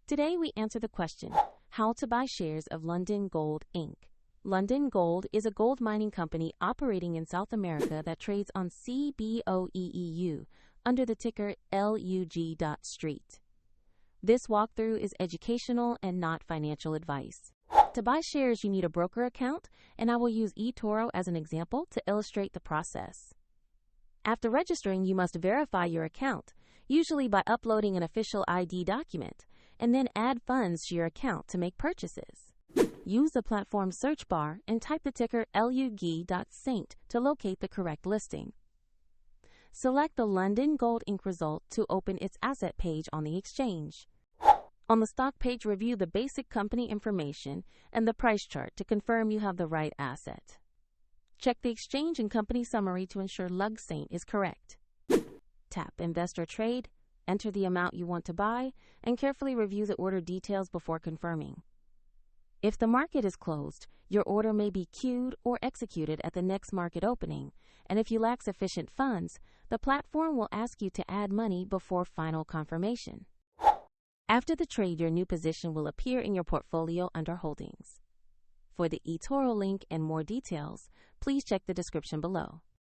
Today we answer the question, how to buy shares of Lundin Gold Inc. Lundin Gold is a gold mining company operating in South America that trades on CBOE EU under the ticker LUG.ST. This walkthrough is educational and not financial advice. To buy shares, you need a broker account, and I will use eToro as an example to illustrate the process. After registering, you must verify your account, usually by uploading an official ID document, and then add funds to your account to make purchases. Use the platform search bar and type the ticker LUG.ST to locate the correct listing. Select the Lundin Gold Inc. result to open its asset page on the exchange. On the stock page, review the basic company information and the price chart to confirm you have the right asset. Check the exchange and company summary to ensure LUG.ST is correct. Tap Invest or Trade, enter the amount you want to buy, and carefully review the order details before confirming. If the market is closed, your order may be queued or executed at the next market opening, and if you lack sufficient funds, the platform will ask you to add money before final confirmation. After the trade, your new position will appear in your portfolio under Holdings. For the eToro link and more details, please check the description below.